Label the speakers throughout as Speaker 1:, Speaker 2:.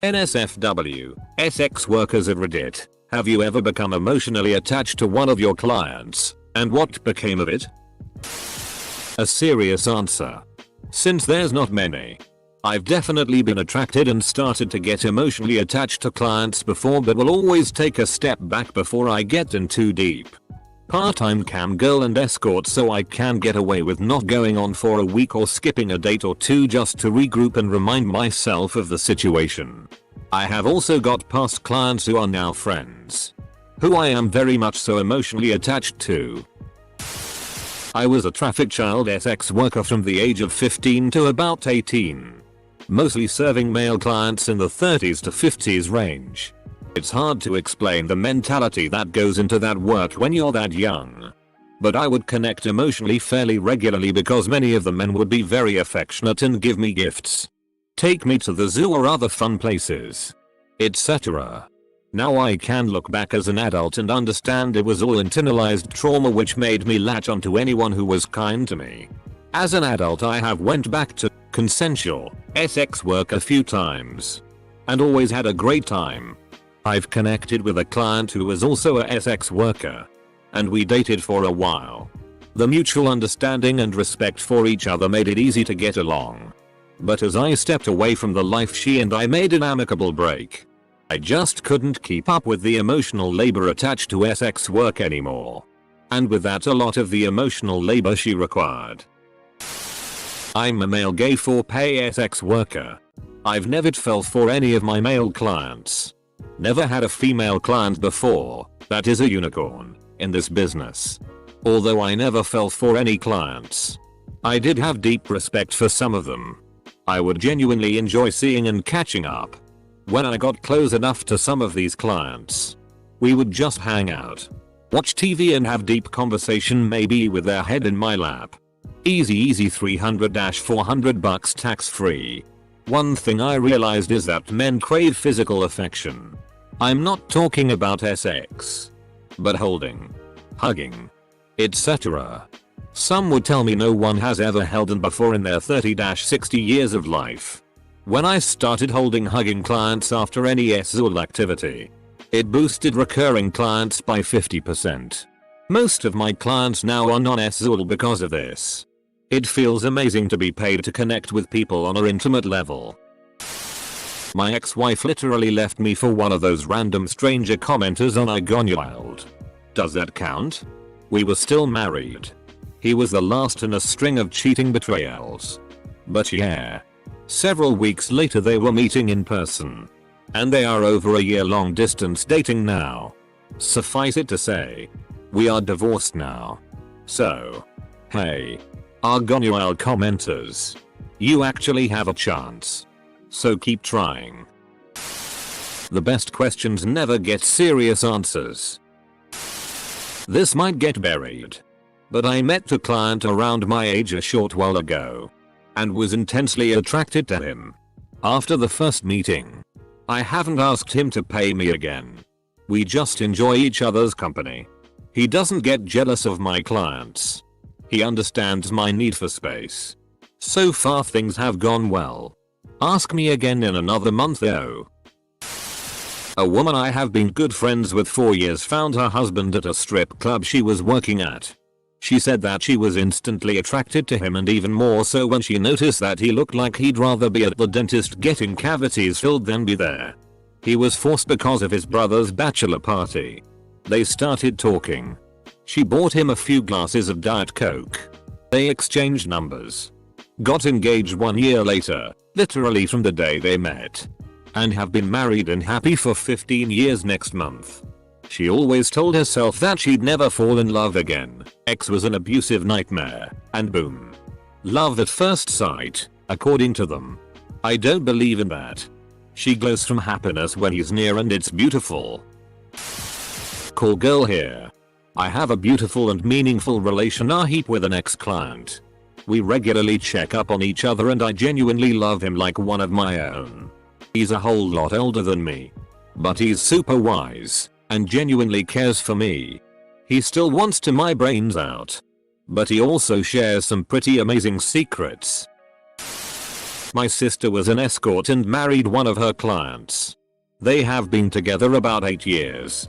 Speaker 1: NSFW, SX workers at Reddit. Have you ever become emotionally attached to one of your clients, and what became of it? A serious answer. Since there's not many. I've definitely been attracted and started to get emotionally attached to clients before, but will always take a step back before I get in too deep. Part-time cam girl and escort, so I can get away with not going on for a week or skipping a date or two just to regroup and remind myself of the situation. I have also got past clients who are now friends, who I am very much so emotionally attached to. I was a traffic child SX worker from the age of 15 to about 18. Mostly serving male clients in the 30s to 50s range. It's hard to explain the mentality that goes into that work when you're that young. But I would connect emotionally fairly regularly because many of the men would be very affectionate and give me gifts, take me to the zoo or other fun places, etc. Now I can look back as an adult and understand it was all internalized trauma which made me latch onto anyone who was kind to me. As an adult I have went back to consensual SX work a few times and always had a great time. I've connected with a client who was also a SX worker, and we dated for a while. The mutual understanding and respect for each other made it easy to get along. But as I stepped away from the life she and I made an amicable break, I just couldn't keep up with the emotional labor attached to SX work anymore. And with that, a lot of the emotional labor she required. I'm a male gay for pay SX worker. I've never fell for any of my male clients. Never had a female client before, that is a unicorn, in this business. Although I never fell for any clients, I did have deep respect for some of them. I would genuinely enjoy seeing and catching up. When I got close enough to some of these clients, we would just hang out, watch TV and have deep conversation, maybe with their head in my lap. Easy 300-400 bucks tax free. One thing I realized is that men crave physical affection. I'm not talking about SX, but holding, hugging, etc. Some would tell me no one has ever held them before in their 30-60 years of life. When I started holding hugging clients after any SZUL activity, it boosted recurring clients by 50%. Most of my clients now are non-SZUL because of this. It feels amazing to be paid to connect with people on an intimate level. My ex-wife literally left me for one of those random stranger commenters on you.I. Does that count? We were still married. He was the last in a string of cheating betrayals. But yeah. Several weeks later they were meeting in person. And they are over a year-long distance dating now. Suffice it to say, we are divorced now. So, hey, you.I. commenters, you actually have a chance. So keep trying. The best questions never get serious answers. This might get buried, but I met a client around my age a short while ago and was intensely attracted to him. After the first meeting, I haven't asked him to pay me again. We just enjoy each other's company. He doesn't get jealous of my clients. He understands my need for space. So far things have gone well. Ask me again in another month though. A woman I have been good friends with for years found her husband at a strip club she was working at. She said that she was instantly attracted to him, and even more so when she noticed that he looked like he'd rather be at the dentist getting cavities filled than be there. He was forced because of his brother's bachelor party. They started talking. She bought him a few glasses of Diet Coke. They exchanged numbers. Got engaged 1 year later, literally from the day they met. And have been married and happy for 15 years next month. She always told herself that she'd never fall in love again. Ex was an abusive nightmare, and boom. Love at first sight, according to them. I don't believe in that. She glows from happiness when he's near and it's beautiful. Call girl here. I have a beautiful and meaningful relationship with an ex-client. We regularly check up on each other and I genuinely love him like one of my own. He's a whole lot older than me, but he's super wise and genuinely cares for me. He still wants to my brains out, but he also shares some pretty amazing secrets. My sister was an escort and married one of her clients. They have been together about 8 years.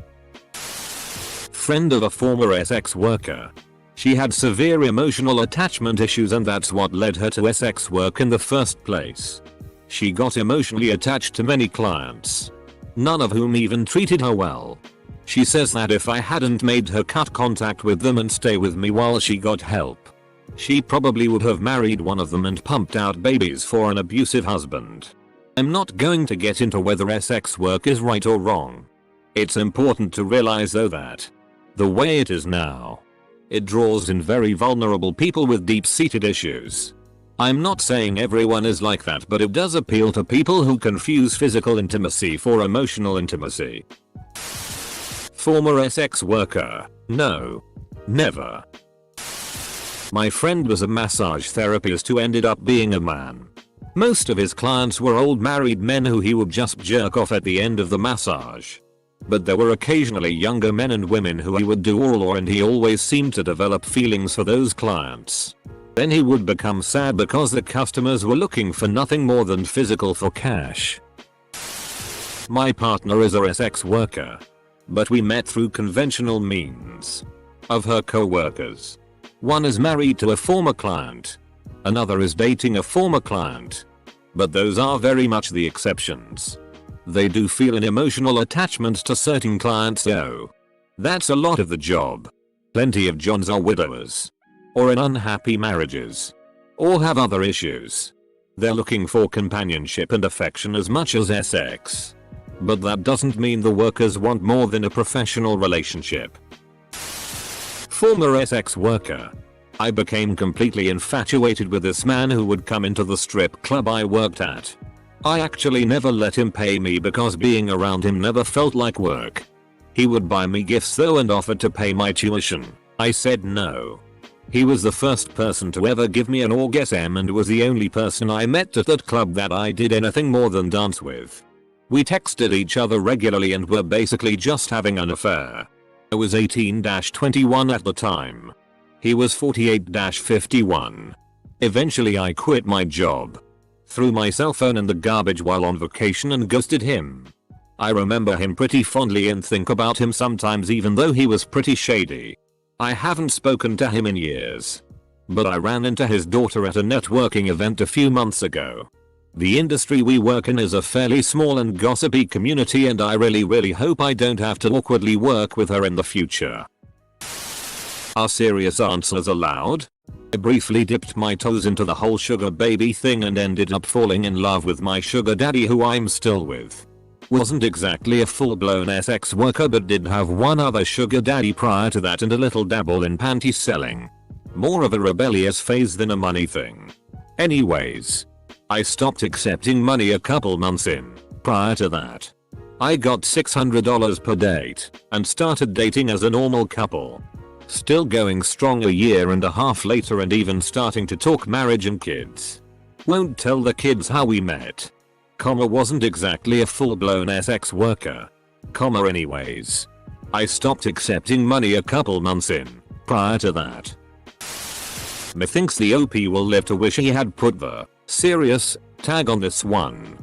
Speaker 1: Friend of a former sex worker. She had severe emotional attachment issues and that's what led her to sex work in the first place. She got emotionally attached to many clients, none of whom even treated her well. She says that if I hadn't made her cut contact with them and stay with me while she got help, she probably would have married one of them and pumped out babies for an abusive husband. I'm not going to get into whether sex work is right or wrong. It's important to realize though that the way it is now, it draws in very vulnerable people with deep-seated issues. I'm not saying everyone is like that, but it does appeal to people who confuse physical intimacy for emotional intimacy. Former sex worker. No. Never. My friend was a massage therapist who ended up being a man. Most of his clients were old married men who he would just jerk off at the end of the massage. But there were occasionally younger men and women who he would do oral on, and he always seemed to develop feelings for those clients. Then he would become sad because the customers were looking for nothing more than physical for cash. My partner is a sex worker, but we met through conventional means. Of her co-workers, one is married to a former client, another is dating a former client. But those are very much the exceptions. They do feel an emotional attachment to certain clients though. That's a lot of the job. Plenty of Johns are widowers, or in unhappy marriages, or have other issues. They're looking for companionship and affection as much as sex. But that doesn't mean the workers want more than a professional relationship. Former sex worker. I became completely infatuated with this man who would come into the strip club I worked at. I actually never let him pay me because being around him never felt like work. He would buy me gifts though and offered to pay my tuition. I said no. He was the first person to ever give me an orgasm and was the only person I met at that club that I did anything more than dance with. We texted each other regularly and were basically just having an affair. I was 18-21 at the time. He was 48-51. Eventually I quit my job, threw my cell phone in the garbage while on vacation and ghosted him. I remember him pretty fondly and think about him sometimes even though he was pretty shady. I haven't spoken to him in years. But I ran into his daughter at a networking event a few months ago. The industry we work in is a fairly small and gossipy community and I really hope I don't have to awkwardly work with her in the future. Are serious answers allowed? I briefly dipped my toes into the whole sugar baby thing and ended up falling in love with my sugar daddy who I'm still with. Wasn't exactly a full-blown sex worker but did have one other sugar daddy prior to that and a little dabble in panty selling. More of a rebellious phase than a money thing. Anyways, I stopped accepting money a couple months in. Prior to that, I got $600 per date and started dating as a normal couple. Still going strong a year and a half later and even starting to talk marriage and kids. Won't tell the kids how we met. Wasn't exactly a full-blown sex worker. Anyways, I stopped accepting money a couple months in. Prior to that, methinks the OP will live to wish he had put the serious tag on this one.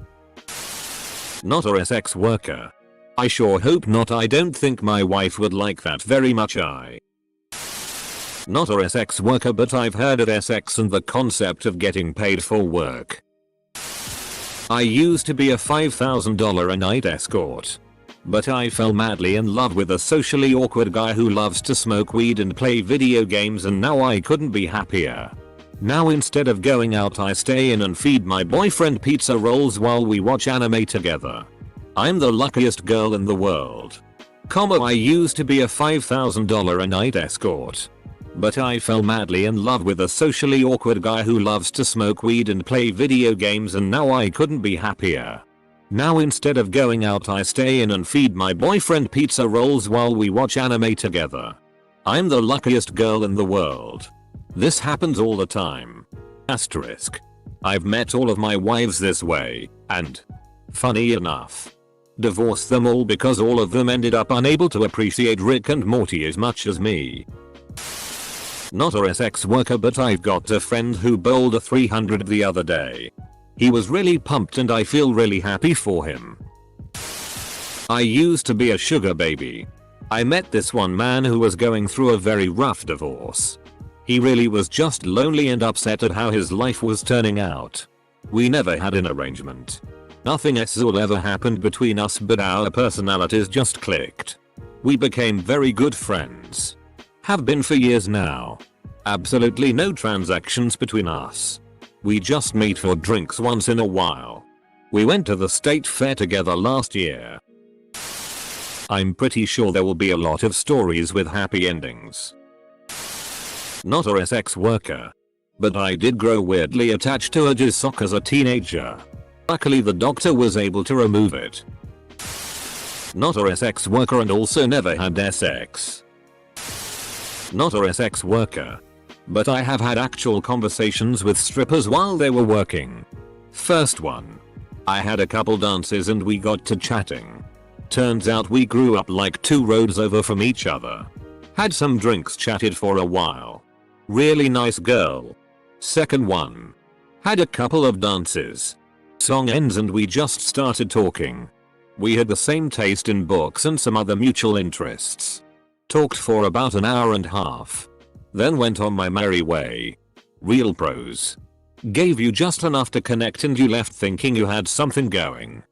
Speaker 1: Not a sex worker. I sure hope not. I don't think my wife would like that very much. Not a sex worker but I've heard of sex and the concept of getting paid for work. I used to be a $5,000 a night escort. But I fell madly in love with a socially awkward guy who loves to smoke weed and play video games and now I couldn't be happier. Now instead of going out I stay in and feed my boyfriend pizza rolls while we watch anime together. I'm the luckiest girl in the world. I used to be a $5,000 a night escort. But I fell madly in love with a socially awkward guy who loves to smoke weed and play video games and now I couldn't be happier. Now instead of going out I stay in and feed my boyfriend pizza rolls while we watch anime together. I'm the luckiest girl in the world. This happens all the time. Asterisk. I've met all of my wives this way, and funny enough, divorced them all because all of them ended up unable to appreciate Rick and Morty as much as me. Not a sex worker but I've got a friend who bowled a 300 the other day. He was really pumped and I feel really happy for him. I used to be a sugar baby. I met this one man who was going through a very rough divorce. He really was just lonely and upset at how his life was turning out. We never had an arrangement. Nothing sexual ever happened between us, but our personalities just clicked. We became very good friends. Have been for years now. Absolutely no transactions between us. We just meet for drinks once in a while. We went to the state fair together last year. I'm pretty sure there will be a lot of stories with happy endings. Not a sex worker. But I did grow weirdly attached to a jizz sock as a teenager. Luckily the doctor was able to remove it. Not a sex worker and also never had sex. Not a sex worker. But I have had actual conversations with strippers while they were working. First one. I had a couple dances and we got to chatting. Turns out we grew up like 2 roads over from each other. Had some drinks, chatted for a while. Really nice girl. Second one. Had a couple of dances. Song ends and we just started talking. We had the same taste in books and some other mutual interests. Talked for about an hour and a half. Then went on my merry way. Real pros. Gave you just enough to connect and you left thinking you had something going.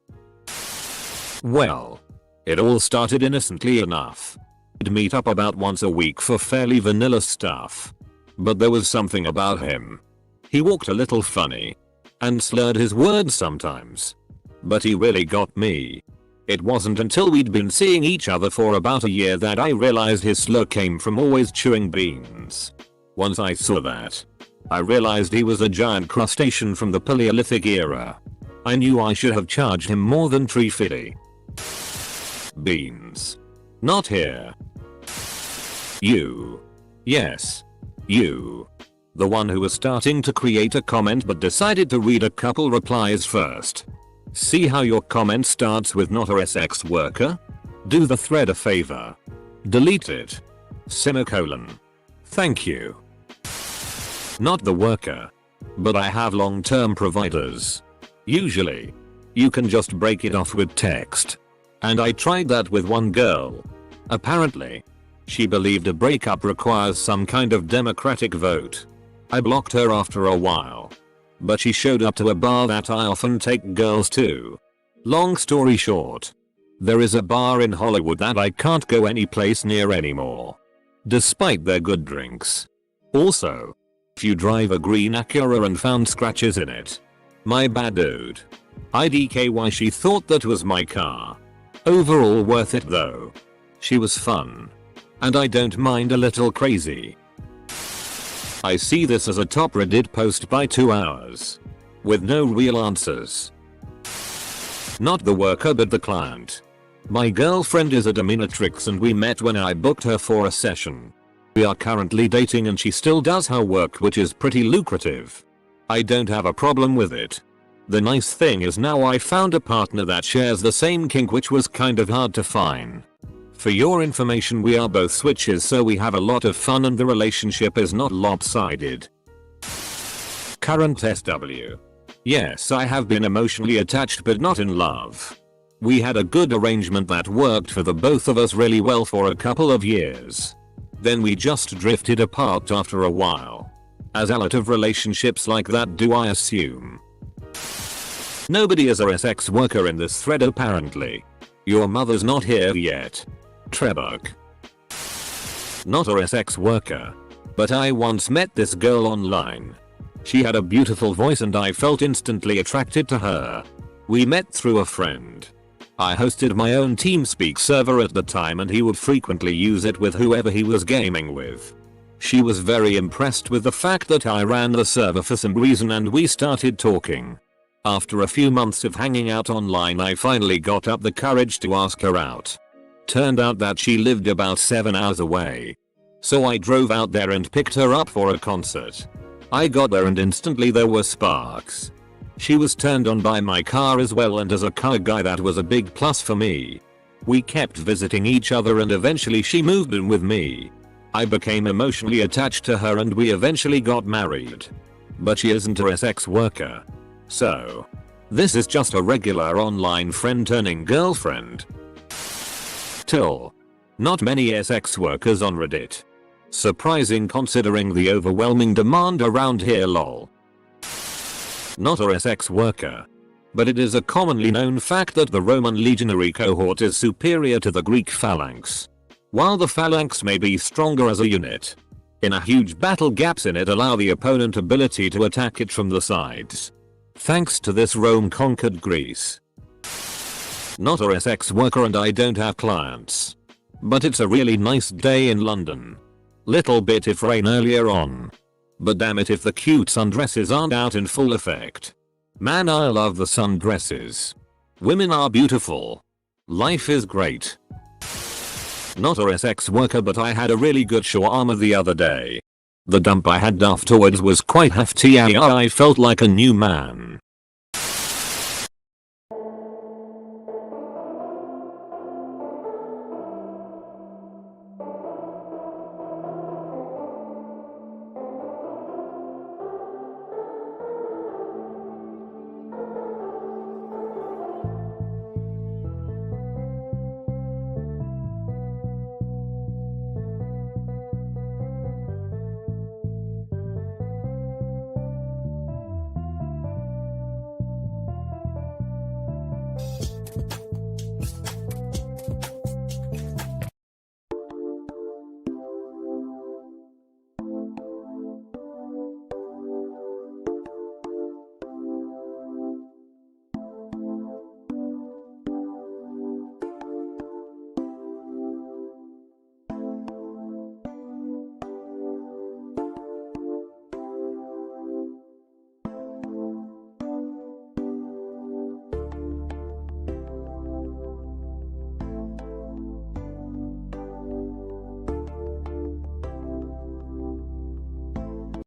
Speaker 1: Well, it all started innocently enough. We'd meet up about once a week for fairly vanilla stuff. But there was something about him. He walked a little funny. And slurred his words sometimes. But he really got me. It wasn't until we'd been seeing each other for about a year that I realized his slur came from always chewing beans. Once I saw that, I realized he was a giant crustacean from the Paleolithic era. I knew I should have charged him more than $3.50. Beans. Not here. You. Yes. You. The one who was starting to create a comment but decided to read a couple replies first. See how your comment starts with not a sex worker? Do the thread a favor. Delete it. Semicolon. Thank you. Not the worker. But I have long-term providers. Usually. You can just break it off with text. And I tried that with one girl. Apparently. She believed a breakup requires some kind of democratic vote. I blocked her after a while. But she showed up to a bar that I often take girls to. Long story short. There is a bar in Hollywood that I can't go any place near anymore. Despite their good drinks. Also. If you drive a green Acura and found scratches in it. My bad dude. IDKY she thought that was my car. Overall worth it though. She was fun. And I don't mind a little crazy. I see this as a top Reddit post by 2 hours. With no real answers. Not the worker but the client. My girlfriend is a dominatrix and we met when I booked her for a session. We are currently dating and she still does her work, which is pretty lucrative. I don't have a problem with it. The nice thing is now I found a partner that shares the same kink, which was kind of hard to find. For your information, we are both switches, so we have a lot of fun and the relationship is not lopsided. Current SW. Yes, I have been emotionally attached but not in love. We had a good arrangement that worked for the both of us really well for a couple of years. Then we just drifted apart after a while. As a lot of relationships like that do, I assume. Nobody is a sex worker in this thread apparently. Your mother's not here yet. Trebuk. Not a sex worker. But I once met this girl online. She had a beautiful voice and I felt instantly attracted to her. We met through a friend. I hosted my own TeamSpeak server at the time and he would frequently use it with whoever he was gaming with. She was very impressed with the fact that I ran the server for some reason and we started talking. After a few months of hanging out online, I finally got up the courage to ask her out. Turned out that she lived about 7 hours away. So I drove out there and picked her up for a concert. I got there and instantly there were sparks. She was turned on by my car as well, and as a car guy that was a big plus for me. We kept visiting each other and eventually she moved in with me. I became emotionally attached to her and we eventually got married. But she isn't a sex worker. So, this is just a regular online friend turning girlfriend. Till. Not many sex workers on Reddit. Surprising considering the overwhelming demand around here lol. Not a sex worker. But it is a commonly known fact that the Roman legionary cohort is superior to the Greek phalanx. While the phalanx may be stronger as a unit, in a huge battle gaps in it allow the opponent ability to attack it from the sides. Thanks to this Rome conquered Greece. Not a sex worker and I don't have clients. But it's a really nice day in London. Little bit if rain earlier on. But damn it if the cute sundresses aren't out in full effect. Man, I love the sundresses. Women are beautiful. Life is great. Not a sex worker but I had a really good shawarma the other day. The dump I had afterwards was quite hefty. I felt like a new man.